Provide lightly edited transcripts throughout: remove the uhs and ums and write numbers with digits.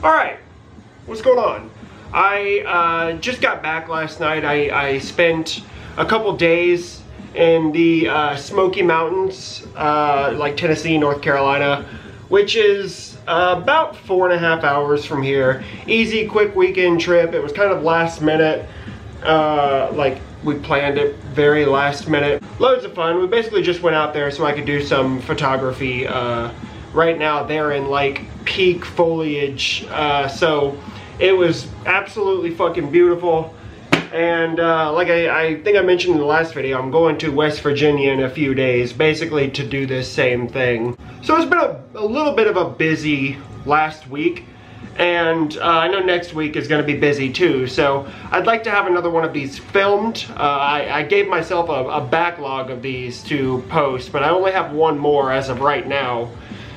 Alright, what's going on? I just got back last night. I spent a couple days in the Smoky Mountains, like Tennessee, North Carolina, which is about 4.5 hours from here. Easy, quick weekend trip. It was kind of last minute, like we planned it very last minute. Loads of fun. We basically just went out there so I could do some photography. Right now they're in like peak foliage, so it was absolutely fucking beautiful. And like I think I mentioned in the last video, I'm going to West Virginia in a few days, basically to do this same thing. So it's been a little bit of a busy last week, and I know next week is going to be busy too, so I'd like to have another one of these filmed. I gave myself a backlog of these to post, but I only have one more as of right now.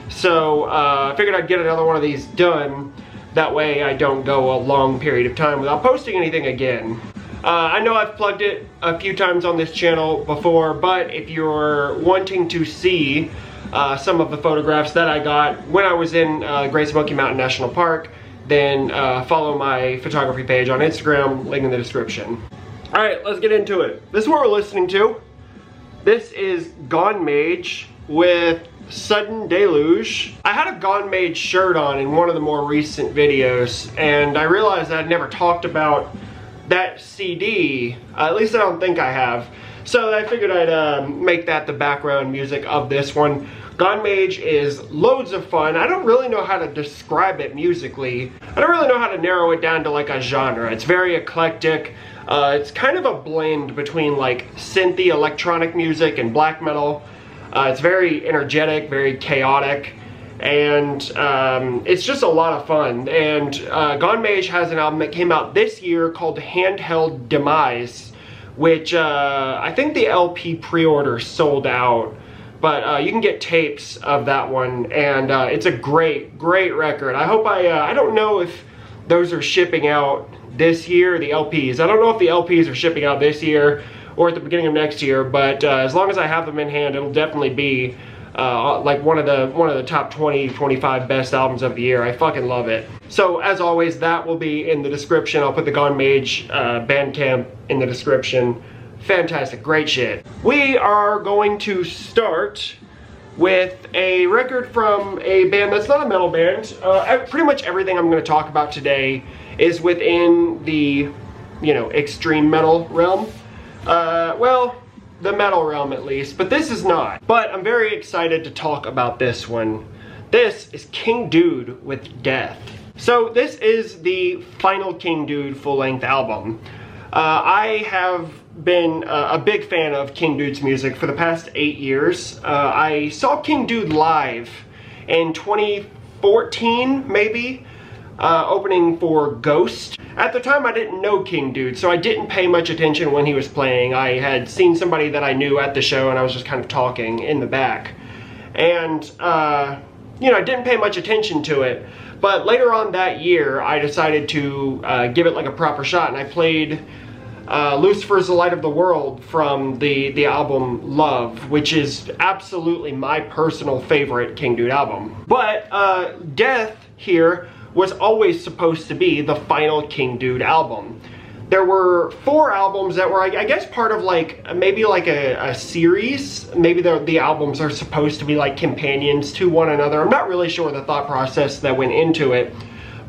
So I figured I'd get another one of these done. That way I don't go a long period of time without posting anything again. I know I've plugged it a few times on this channel before, but if you're wanting to see some of the photographs that I got when I was in Great Smoky Mountain National Park, then follow my photography page on Instagram, link in the description. Alright, let's get into it. This is what we're listening to. This is Gone Mage with Sudden Deluge. I had a Gone Mage shirt on in one of the more recent videos, and I realized I'd never talked about that CD. At least I don't think I have. So I figured I'd make that the background music of this one. Gone Mage is loads of fun. I don't really know how to describe it musically. I don't really know how to narrow it down to like a genre. It's very eclectic. It's kind of a blend between like synthy electronic music and black metal. It's very energetic, very chaotic, and it's just a lot of fun. And Gone Mage has an album that came out this year called Handheld Demise, which I think the LP pre-order sold out, but you can get tapes of that one, and it's a great record. I hope I don't know if those are shipping out this year, the LPs. I don't know if the LPs are shipping out this year or at the beginning of next year, but as long as I have them in hand, it'll definitely be like one of the top 20-25 best albums of the year. I fucking love it. So as always, that will be in the description. I'll put the Gone Mage Bandcamp in the description. Fantastic, great shit. We are going to start with a record from a band that's not a metal band. Pretty much everything I'm going to talk about today is within the, you know, extreme metal realm. Well, the metal realm at least, but this is not. But I'm very excited to talk about this one. This is King Dude with Death. So this is the final King Dude full-length album. I have been a big fan of King Dude's music for the past 8 years. I saw King Dude live in 2014, maybe, opening for Ghost. At the time I didn't know King Dude, so I didn't pay much attention when he was playing. I had seen somebody that I knew at the show, and I was just kind of talking in the back. And, you know, I didn't pay much attention to it. But later on that year, I decided to give it like a proper shot, and I played Lucifer's the Light of the World from the album Love, which is absolutely my personal favorite King Dude album. But Death here was always supposed to be the final King Dude album. There were 4 albums that were, I guess, part of like, maybe like a series. Maybe the albums are supposed to be like companions to one another. I'm not really sure the thought process that went into it.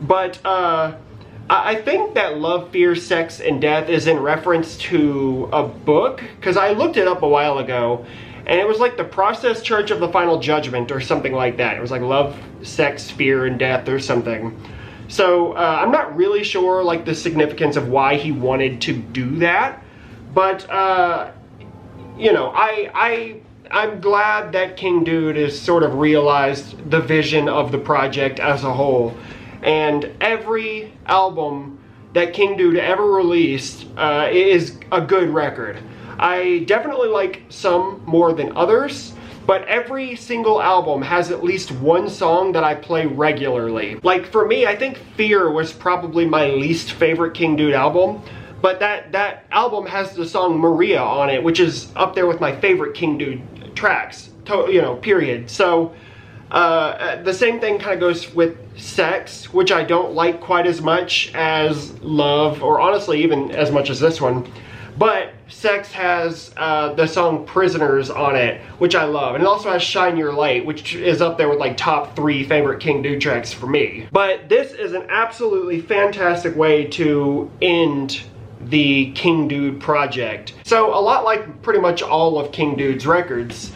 But I think that Love, Fear, Sex, and Death is in reference to a book, because I looked it up a while ago, and it was like the Process Church of the Final Judgment or something like that. It was like Love, Sex, Fear, and Death or something. So I'm not really sure like the significance of why he wanted to do that. But, you know, I'm glad that King Dude has sort of realized the vision of the project as a whole. And every album that King Dude ever released is a good record. I definitely like some more than others, but every single album has at least one song that I play regularly. Like for me, I think Fear was probably my least favorite King Dude album, but that album has the song Maria on it, which is up there with my favorite King Dude tracks, you know, period. So The same thing kind of goes with Sex, which I don't like quite as much as Love, or honestly even as much as this one. But Sex has the song Prisoners on it, which I love. And it also has Shine Your Light, which is up there with like top 3 favorite King Dude tracks for me. But this is an absolutely fantastic way to end the King Dude project. So a lot like pretty much all of King Dude's records,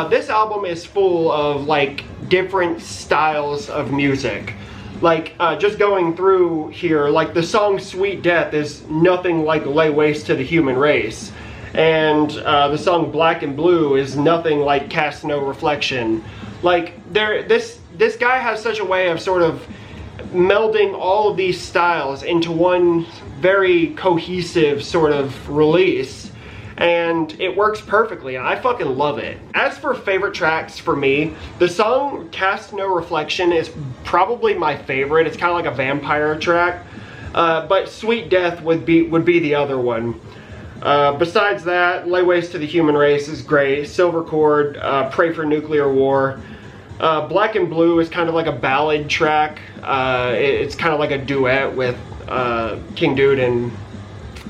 this album is full of like different styles of music. Like just going through here, like the song Sweet Death is nothing like Lay Waste to the Human Race, and the song Black and Blue is nothing like Cast No Reflection. Like this guy has such a way of sort of melding all of these styles into one very cohesive sort of release, and it works perfectly, and I fucking love it. As for favorite tracks for me, the song Cast No Reflection is probably my favorite. It's kind of like a vampire track, but Sweet Death would be the other one. Besides that, Lay Waste to the Human Race is great. Silver Cord, Pray for Nuclear War. Black and Blue is kind of like a ballad track. It's kind of like a duet with King Dude and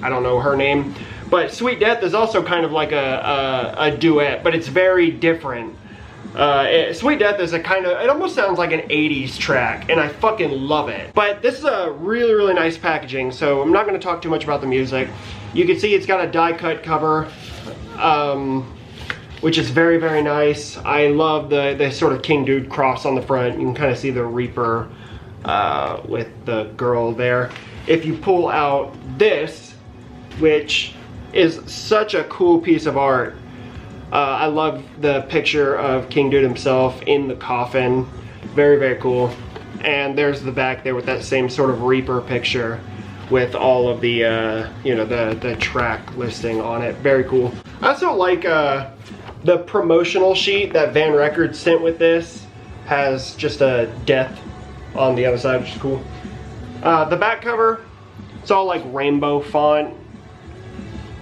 I don't know her name. But Sweet Death is also kind of like a duet, but it's very different. Sweet Death is a kind of, it almost sounds like an 80s track, and I fucking love it. But this is a really, really nice packaging, so I'm not going to talk too much about the music. You can see it's got a die cut cover, which is very, very nice. I love the sort of King Dude cross on the front. You can kind of see the Reaper with the girl there. If you pull out this, which is such a cool piece of art. I love the picture of King Dude himself in the coffin. Very, very cool. And there's the back there with that same sort of Reaper picture with all of the, you know, the track listing on it. Very cool. I also like the promotional sheet that Van Records sent with this. Has just a death on the other side, which is cool. The back cover, it's all like rainbow font.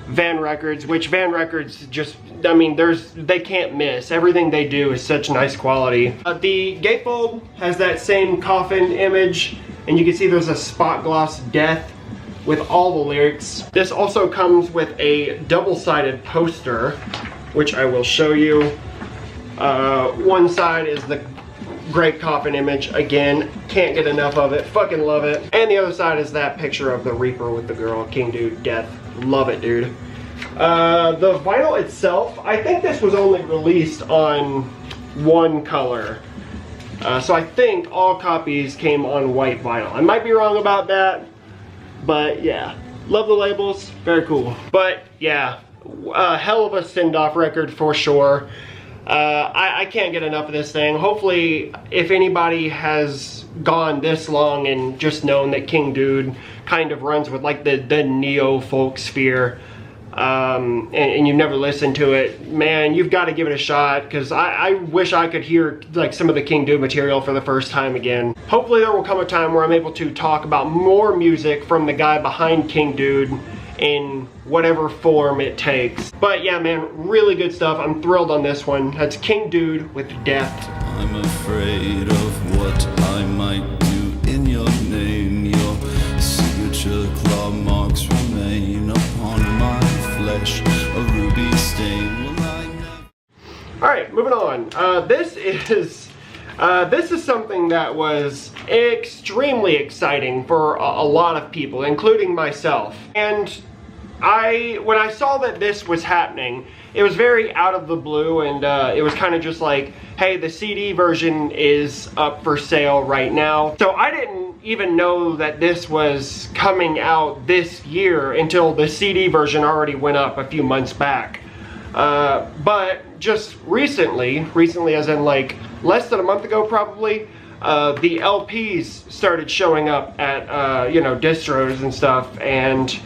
Van Records, which Van Records just, I mean, they can't miss. Everything they do is such nice quality. The gatefold has that same coffin image, and you can see there's a spot gloss death with all the lyrics. This also comes with a double-sided poster, which I will show you. One side is the great coffin image. Again, can't get enough of it. Fucking love it. And the other side is that picture of the Reaper with the girl, King Dude, death. Love it, dude. The vinyl itself, I think this was only released on one color. So I think all copies came on white vinyl. I might be wrong about that, but yeah. Love the labels, very cool. But yeah, a hell of a send-off record for sure. I can't get enough of this thing. Hopefully, if anybody has gone this long and just known that King Dude kind of runs with like the neo-folk sphere, and you've never listened to it, man, you've got to give it a shot, because I wish I could hear like some of the King Dude material for the first time again. Hopefully there will come a time where I'm able to talk about more music from the guy behind King Dude in whatever form it takes. But yeah, man, really good stuff. I'm thrilled on this one. That's King Dude with Death. I'm afraid of what I might do in your name. Your signature claw marks remain upon my flesh, a ruby stain. Alright, moving on. This is something that was extremely exciting for a lot of people, including myself. And when I saw that this was happening, it was very out of the blue, and it was kind of just like, hey, the CD version is up for sale right now. So I didn't even know that this was coming out this year until the CD version already went up a few months back. But just recently as in like less than a month ago probably, the LPs started showing up at, you know, distros and stuff, and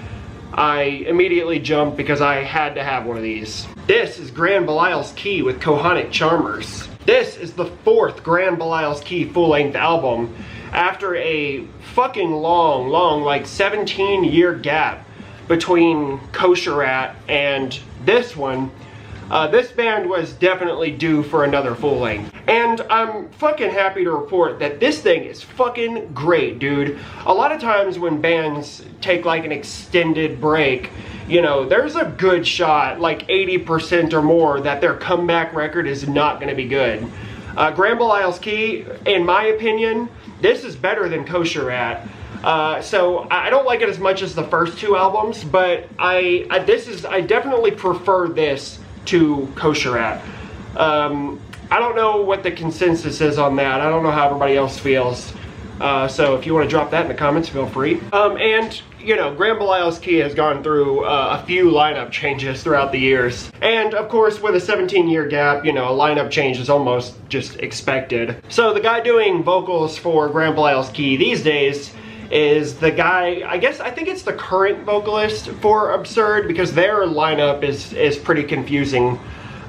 I immediately jumped because I had to have one of these. This is Grand Belisle's Key with Kohonic Charmers. This is the 4th Grand Belisle's Key full-length album after a fucking long, like 17-year gap between Kosher Rat and this one. This band was definitely due for another full length. And I'm fucking happy to report that this thing is fucking great, dude. A lot of times when bands take like an extended break, you know, there's a good shot, like 80% or more, that their comeback record is not going to be good. Grand Belisle's Key, in my opinion, this is better than Kosher Rat. So I don't like it as much as the first two albums, but I definitely prefer this to Kosher Rat. I don't know what the consensus is on that. I don't know how everybody else feels. So if you want to drop that in the comments, feel free. And you know, Grand Belisle's Key has gone through a few lineup changes throughout the years. And of course, with a 17-year gap, you know, a lineup change is almost just expected. So the guy doing vocals for Grand Belisle's Key these days is the guy, I think it's the current vocalist for Absurd, because their lineup is pretty confusing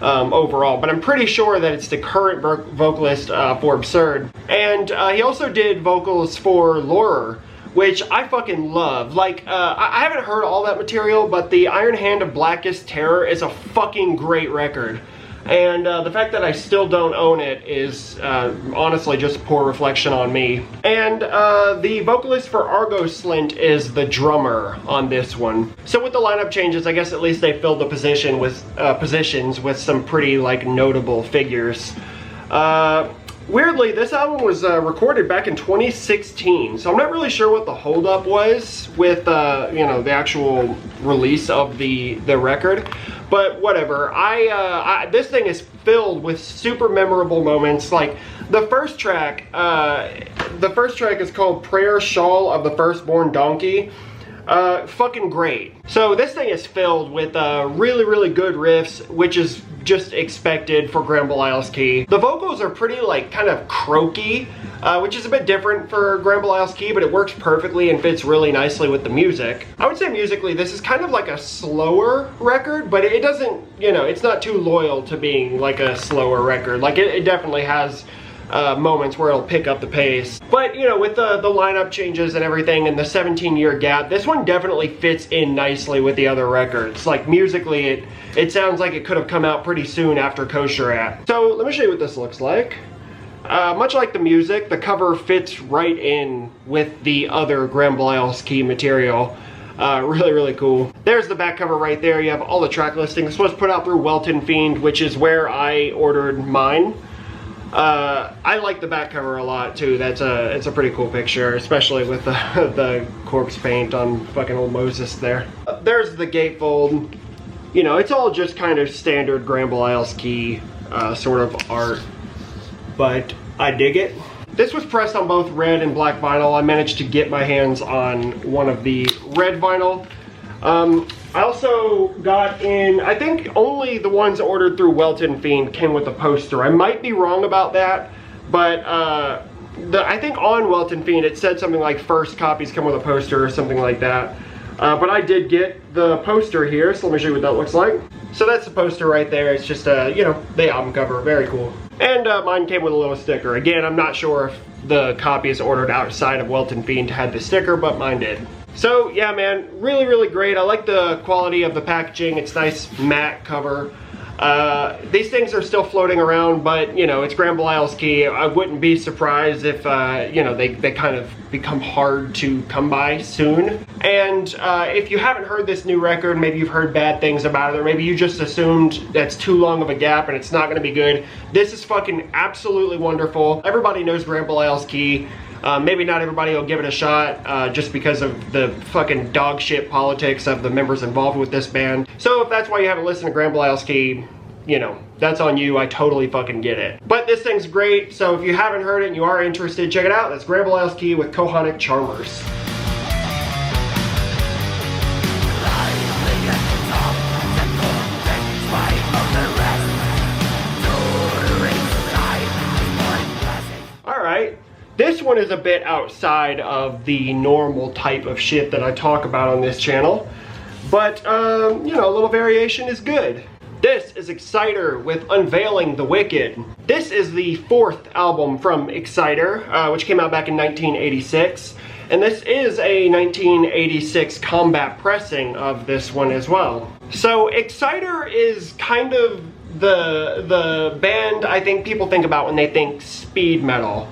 overall, but I'm pretty sure that it's the current vocalist for Absurd. And he also did vocals for Lurer, which I fucking love. Like, I haven't heard all that material, but the Iron Hand of Blackest Terror is a fucking great record. And the fact that I still don't own it is honestly just poor reflection on me. And the vocalist for Argo Slint is the drummer on this one. So with the lineup changes, I guess at least they filled the positions with some pretty like notable figures. Weirdly, this album was recorded back in 2016, so I'm not really sure what the holdup was with you know, the actual release of the record. But whatever, this thing is filled with super memorable moments. Like the first track is called Prayer Shawl of the Firstborn Donkey. Fucking great. So this thing is filled with really, really good riffs, which is just expected for Grand Belisle's Key. The vocals are pretty like kind of croaky, which is a bit different for Grand Belisle's Key, but it works perfectly and fits really nicely with the music. I would say musically this is kind of like a slower record, but it doesn't, you know, it's not too loyal to being like a slower record. Like it definitely has moments where it'll pick up the pace. But you know, with the lineup changes and everything and the 17-year gap, this one definitely fits in nicely with the other records. Like musically, it sounds like it could have come out pretty soon after Kosher Rat. So let me show you what this looks like. Much like the music, the cover fits right in with the other Grand Belisle's Key material. Really, really cool. There's the back cover right there. You have all the track listings. This was put out through Welton Fiend, which is where I ordered mine. I like the back cover a lot too. It's a pretty cool picture, especially with the corpse paint on fucking old Moses there. There's the gatefold. You know, it's all just kind of standard Grand Belisle's Key sort of art, but I dig it. This was pressed on both red and black vinyl. I managed to get my hands on one of the red vinyl. I also got in, I think only the ones ordered through Welton Fiend came with a poster. I might be wrong about that, but I think on Welton Fiend it said something like first copies come with a poster or something like that. But I did get the poster here, so let me show you what that looks like. So that's the poster right there. It's just, you know, the album cover. Very cool. And mine came with a little sticker. Again, I'm not sure if the copies ordered outside of Welton Fiend had the sticker, but mine did. So yeah, man, really, really great. I like the quality of the packaging. It's nice matte cover. These things are still floating around, but you know, it's Grand Belisle's Key. I wouldn't be surprised if you know, they kind of become hard to come by soon. And if you haven't heard this new record, maybe you've heard bad things about it, or maybe you just assumed that's too long of a gap and it's not going to be good. This is fucking absolutely wonderful. Everybody knows Grand Belisle's Key. Maybe not everybody will give it a shot just because of the fucking dog shit politics of the members involved with this band. So if that's why you haven't listened to Grand Belisle's Key, you know, that's on you. I totally fucking get it. But this thing's great, so if you haven't heard it and you are interested, check it out. That's Grand Belisle's Key with Kohonic Charmers. Alright. This one is a bit outside of the normal type of shit that I talk about on this channel, but you know, a little variation is good. This is CXXXIX with Unveiling the Wicked. This is the 4th album from CXXXIX, which came out back in 1986, and this is a 1986 combat pressing of this one as well. So CXXXIX is kind of the band I think people think about when they think speed metal.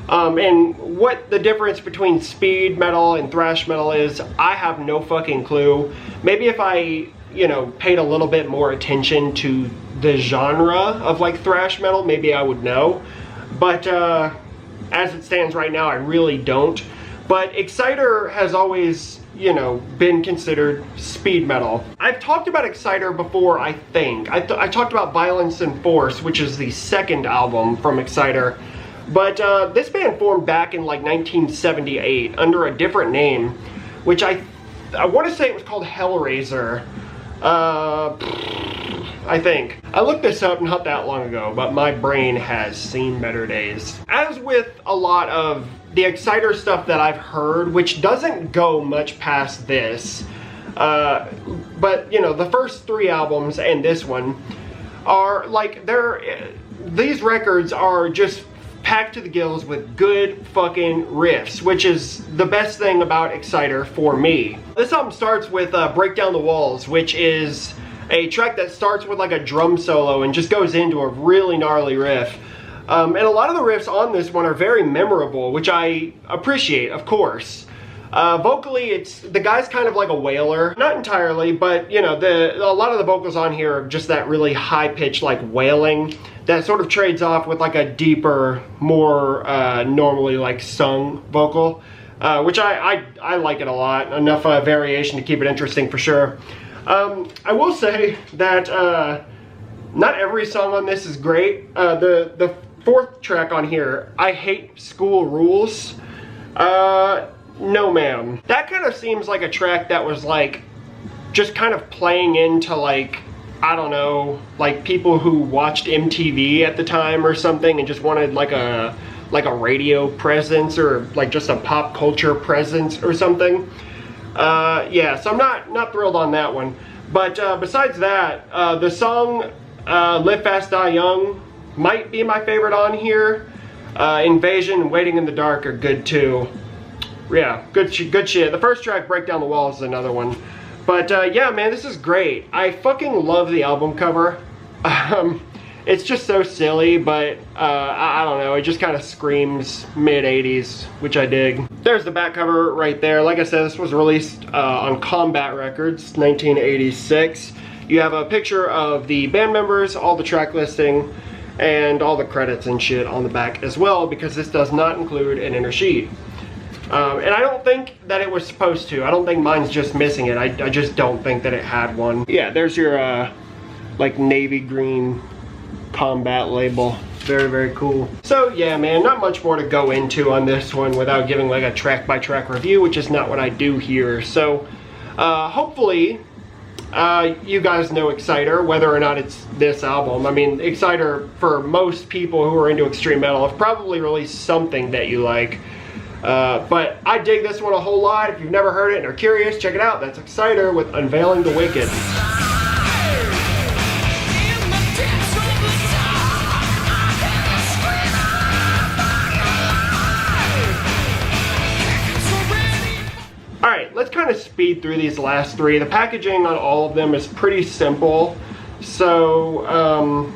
And what the difference between speed metal and thrash metal is, I have no fucking clue. Maybe if I, you know, paid a little bit more attention to the genre of like thrash metal, maybe I would know. But as it stands right now, I really don't. But CXXXIX has always, you know, been considered speed metal. I've talked about CXXXIX before, I think. I talked about Violence and Force, which is the second album from CXXXIX. But this band formed back in like 1978 under a different name, which I want to say it was called Hellraiser. I think. I looked this up not that long ago, but my brain has seen better days. As with a lot of the CXXXIX stuff that I've heard, which doesn't go much past this, but you know, the first 3 albums and this one are like, these records are just packed to the gills with good fucking riffs, which is the best thing about CXXXIX for me. This album starts with Break Down the Walls, which is a track that starts with like a drum solo and just goes into a really gnarly riff. And a lot of the riffs on this one are very memorable, which I appreciate, of course. Vocally, the guy's kind of like a wailer. Not entirely, but you know, a lot of the vocals on here are just that really high-pitched like wailing that sort of trades off with like a deeper, more normally like sung vocal, which I like it a lot. Enough variation to keep it interesting for sure. I will say that not every song on this is great. The 4th track on here, I Hate School Rules. No ma'am. That kind of seems like a track that was like just kind of playing into like, I don't know, like people who watched MTV at the time or something and just wanted like a radio presence or like just a pop culture presence or something. Yeah, so I'm not thrilled on that one. But besides that, the song Live Fast Die Young might be my favorite on here. Invasion and Waiting in the Dark are good too. Yeah, good shit. The first track, Break Down the Walls, is another one. But yeah, man, this is great. I fucking love the album cover. It's just so silly, but I don't know, it just kind of screams mid-80s, which I dig. There's the back cover right there. Like I said, this was released on Combat Records, 1986. You have a picture of the band members, all the track listing, and all the credits and shit on the back as well, because this does not include an inner sheet. And I don't think that it was supposed to. I don't think mine's just missing it. I just don't think that it had one. Yeah, there's your like navy green Combat label. Very, very cool. So yeah, man, not much more to go into on this one without giving like a track by track review, which is not what I do here. So hopefully you guys know CXXXIX, whether or not it's this album. I mean, CXXXIX, for most people who are into extreme metal, have probably released something that you like. But I dig this one a whole lot. If you've never heard it and are curious, check it out. That's CXXXIX with Unveiling the Wicked. Alright, let's kind of speed through these last 3. The packaging on all of them is pretty simple. So,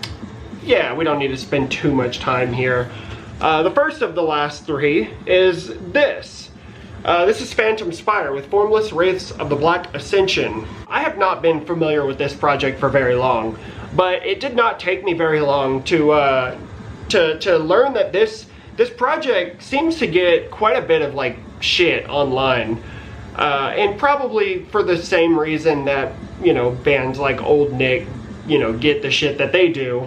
yeah, we don't need to spend too much time here. The first of the last 3 is this. This is Phantom Spire with Formless Wraiths of the Black Ascension. I have not been familiar with this project for very long, but it did not take me very long to learn that this project seems to get quite a bit of like shit online. And probably for the same reason that, you know, bands like Old Nick, you know, get the shit that they do.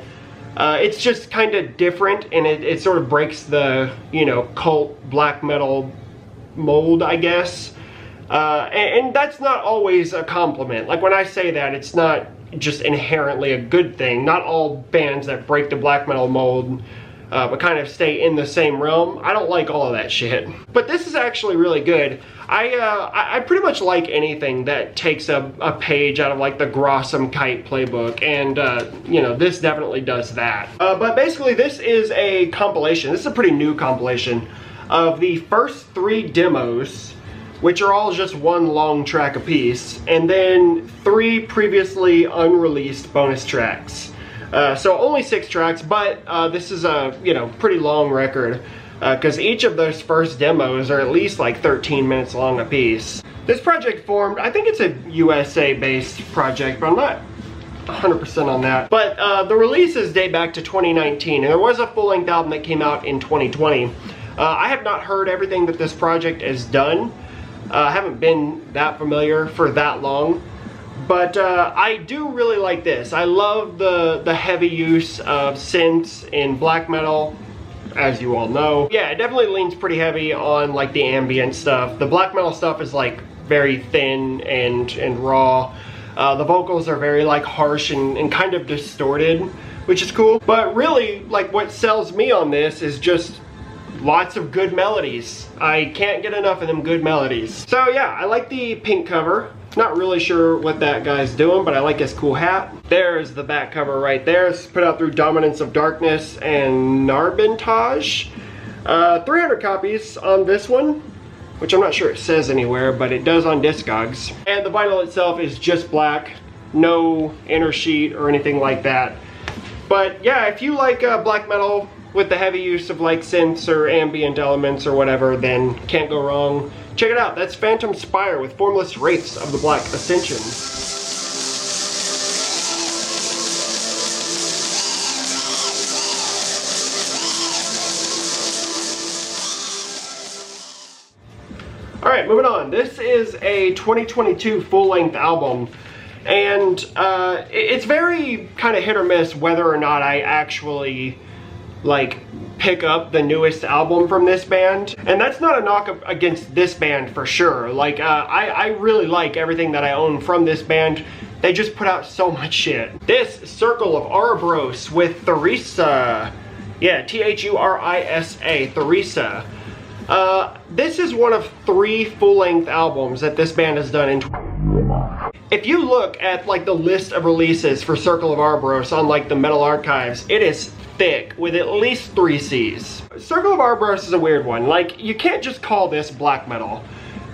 It's just kind of different, and it sort of breaks the, you know, cult black metal mold, I guess. And that's not always a compliment. Like when I say that, it's not just inherently a good thing. Not all bands that break the black metal mold but kind of stay in the same realm, I don't like all of that shit. But this is actually really good. I pretty much like anything that takes a page out of like the Grossum Kite playbook, and you know, this definitely does that. But basically this is a compilation. This is a pretty new compilation of the first 3 demos which are all just one long track apiece, and then 3 previously unreleased bonus tracks. So only 6 tracks, but this is a, you know, pretty long record, because each of those first demos are at least like 13 minutes long apiece. This project formed, I think it's a USA-based project, but I'm not 100% on that. But the releases date back to 2019, and there was a full-length album that came out in 2020. I have not heard everything that this project has done. I haven't been that familiar for that long. But I do really like this. I love the heavy use of synths in black metal, as you all know. Yeah, it definitely leans pretty heavy on like the ambient stuff. The black metal stuff is like very thin and raw. The vocals are very like harsh and kind of distorted, which is cool. But really, like, what sells me on this is just lots of good melodies. I can't get enough of them good melodies. So yeah, I like the pink cover. Not really sure what that guy's doing, but I like his cool hat. There's the back cover right there. It's put out through Dominance of Darkness and Narbintage. 300 copies on this one, which I'm not sure it says anywhere, but it does on Discogs. And the vinyl itself is just black, no inner sheet or anything like that. But yeah, if you like black metal with the heavy use of like synths or ambient elements or whatever, then can't go wrong. Check it out. That's Phantom Spire with Formless Wraiths of the Black Ascension. Alright, moving on. This is a 2022 full-length album, and it's very kind of hit or miss whether or not I actually like pick up the newest album from this band. And that's not a knock against this band for sure. Like I really like everything that I own from this band. They just put out so much shit. This Circle of Ouroboros with Theresa. Yeah, T-H-U-R-I-S-A, Theresa. This is one of 3 full-length albums that this band has done in. If you look at like the list of releases for Circle of Ouroboros on like the Metal Archives, it is thick with at least 3 C's. Circle of Ouroboros is a weird one. Like, you can't just call this black metal.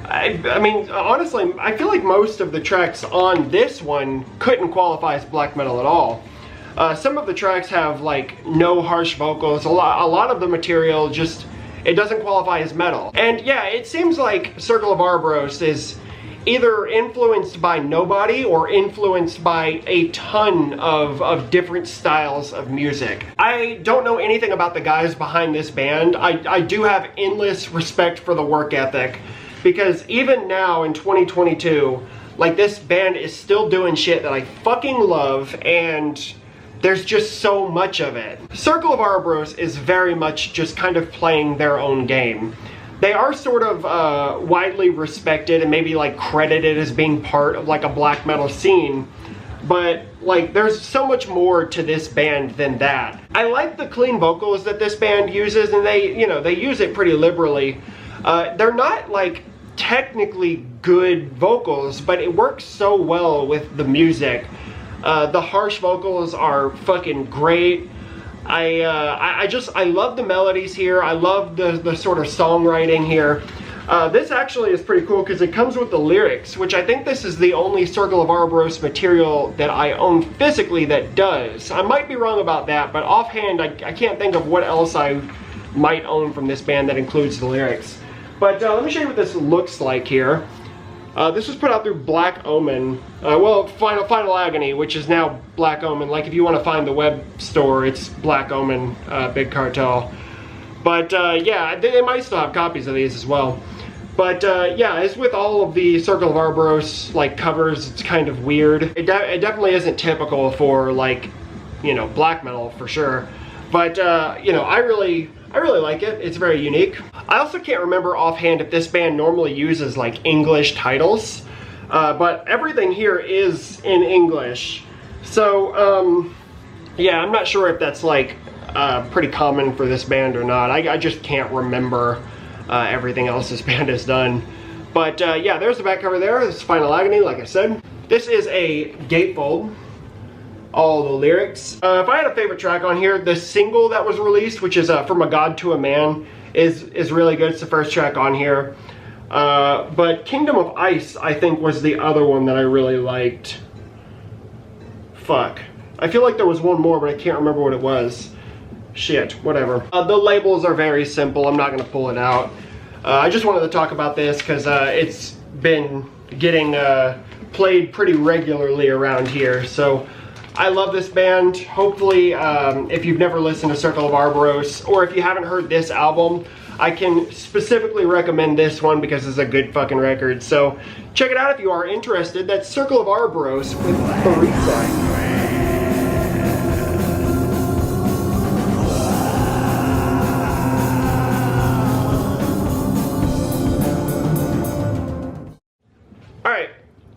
I mean, honestly, I feel like most of the tracks on this one couldn't qualify as black metal at all. Some of the tracks have like no harsh vocals. A lot of the material just, it doesn't qualify as metal. And yeah, it seems like Circle of Ouroboros is either influenced by nobody or influenced by a ton of different styles of music. I don't know anything about the guys behind this band. I do have endless respect for the work ethic, because even now in 2022, like, this band is still doing shit that I fucking love, and there's just so much of it. Circle of Ouroboros is very much just kind of playing their own game. They are sort of widely respected and maybe like credited as being part of like a black metal scene, but like there's so much more to this band than that. I like the clean vocals that this band uses, and they, you know, they use it pretty liberally. They're not like technically good vocals, but it works so well with the music. The harsh vocals are fucking great. I love the melodies here. I love the sort of songwriting here. This actually is pretty cool because it comes with the lyrics, which I think this is the only Circle of Ouroboros material that I own physically that does. I might be wrong about that, but offhand I can't think of what else I might own from this band that includes the lyrics. But let me show you what this looks like here. This was put out through Black Omen, well, Final Agony, which is now Black Omen. Like, if you want to find the web store, it's Black Omen, Big Cartel. But yeah, they might still have copies of these as well. But yeah, as with all of the Circle of Ouroboros like covers, it's kind of weird. It definitely isn't typical for, like, you know, black metal for sure. But you know, I really like it. It's very unique. I also can't remember offhand if this band normally uses like English titles, but everything here is in English. So yeah, I'm not sure if that's like pretty common for this band or not. I just can't remember everything else this band has done. But yeah, there's the back cover there. This is Final Agony, like I said. This is a gatefold. All the lyrics. If I had a favorite track on here, the single that was released, which is From a God to a Man, is really good. It's the first track on here. But Kingdom of Ice, I think, was the other one that I really liked. Fuck. I feel like there was one more, but I can't remember what it was. Shit, whatever. The labels are very simple. I'm not going to pull it out. I just wanted to talk about this because it's been getting played pretty regularly around here. So I love this band. Hopefully, if you've never listened to Circle of Ouroboros, or if you haven't heard this album, I can specifically recommend this one because it's a good fucking record. So check it out if you are interested. That's Circle of Ouroboros with Foulest.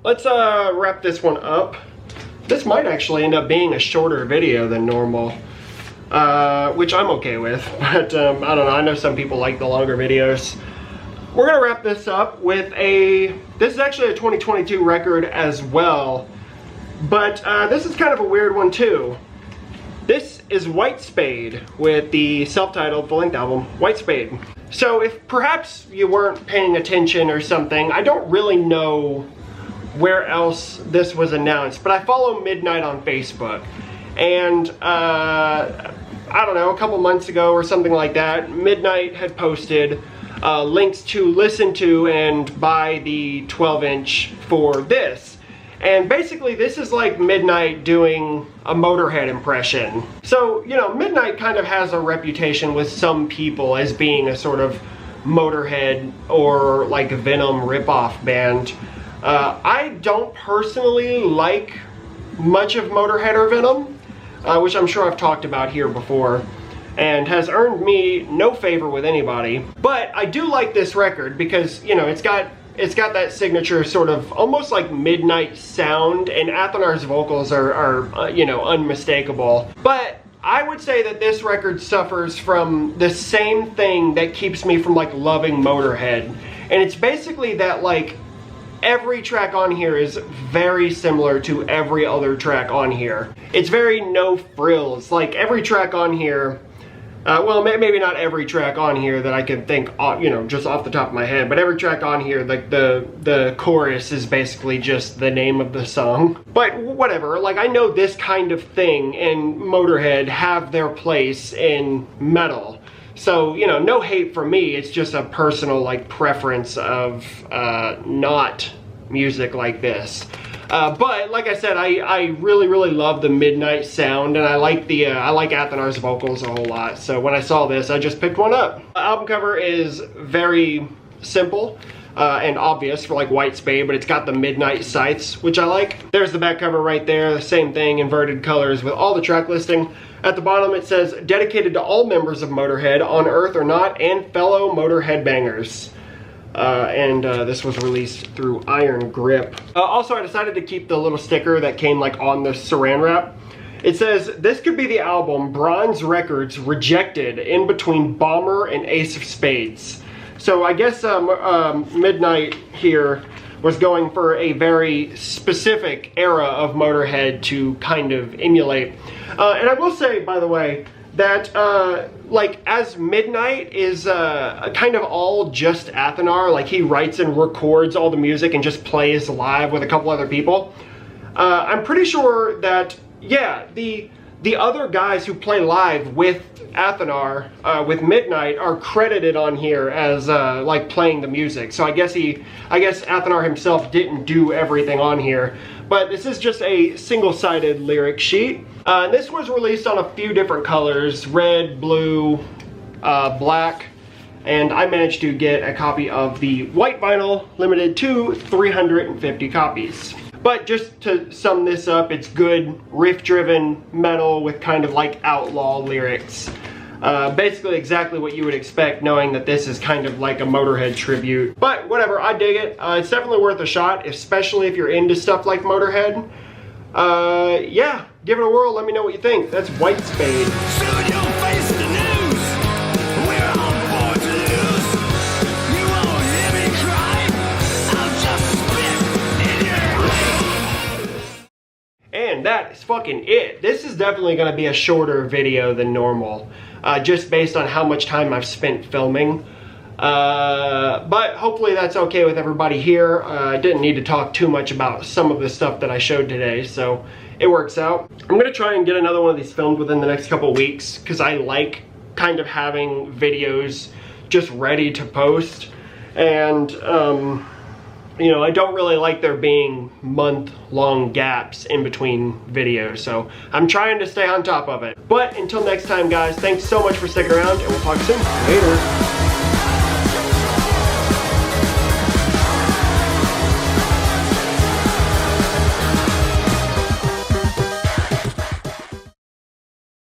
Let's wrap this one up. This might actually end up being a shorter video than normal, which I'm okay with, but I don't know, I know some people like the longer videos. We're gonna wrap this up with this is actually a 2022 record as well, but this is kind of a weird one too. This is White Spade with the self-titled full-length album, White Spade. So if perhaps you weren't paying attention or something, I don't really know where else this was announced, but I follow Midnight on Facebook, and I don't know, a couple months ago or something like that, Midnight had posted links to listen to and buy the 12-inch for this. And basically this is like Midnight doing a Motorhead impression. So, you know, Midnight kind of has a reputation with some people as being a sort of Motorhead or like Venom ripoff band. I don't personally like much of Motorhead or Venom, which I'm sure I've talked about here before, and has earned me no favor with anybody. But I do like this record because, you know, it's got that signature sort of almost like Midnight sound, and Athenar's vocals are you know, unmistakable. But I would say that this record suffers from the same thing that keeps me from like loving Motorhead, and it's basically that like every track on here is very similar to every other track on here. It's very no frills. Like every track on here, well, maybe not every track on here that I can think, you know, just off the top of my head, but every track on here, like the chorus is basically just the name of the song. But whatever, like I know this kind of thing and Motorhead have their place in metal. So, you know, no hate for me, it's just a personal, like, preference of not music like this. But, like I said, I really, really love the Midnight sound, and I like Athenar's vocals a whole lot. So when I saw this, I just picked one up. The album cover is very simple and obvious for, like, White Spade, but it's got the Midnight Scythes, which I like. There's the back cover right there, the same thing, inverted colors with all the track listing. At the bottom it says, dedicated to all members of Motorhead, on earth or not, and fellow Motorhead bangers. This was released through Iron Grip. Also, I decided to keep the little sticker that came like on the saran wrap. It says, this could be the album Bronze Records rejected in between Bomber and Ace of Spades. So I guess Midnight here was going for a very specific era of Motorhead to kind of emulate. And I will say, by the way, that like as Midnight is kind of all just Athenar, like he writes and records all the music and just plays live with a couple other people. I'm pretty sure that, yeah, the other guys who play live with Athenar, with Midnight, are credited on here as like playing the music. So I guess Athenar himself didn't do everything on here. But this is just a single-sided lyric sheet. This was released on a few different colors, red, blue, black, and I managed to get a copy of the white vinyl, limited to 350 copies. But just to sum this up, it's good riff-driven metal with kind of like outlaw lyrics. Basically exactly what you would expect, knowing that this is kind of like a Motorhead tribute. But whatever, I dig it. It's definitely worth a shot, especially if you're into stuff like Motorhead. Yeah, give it a whirl, let me know what you think. That's White Spade. Soon you'll face the news. We're on board to lose. You won't hear me cry. I'll just spit in your face. And that is fucking it. This is definitely going to be a shorter video than normal, just based on how much time I've spent filming. But hopefully that's okay with everybody here. I didn't need to talk too much about some of the stuff that I showed today, so it works out. I'm gonna try and get another one of these filmed within the next couple weeks, because I like kind of having videos just ready to post. And you know, I don't really like there being month-long gaps in between videos, so I'm trying to stay on top of it. But until next time, guys, thanks so much for sticking around, and we'll talk soon. Later.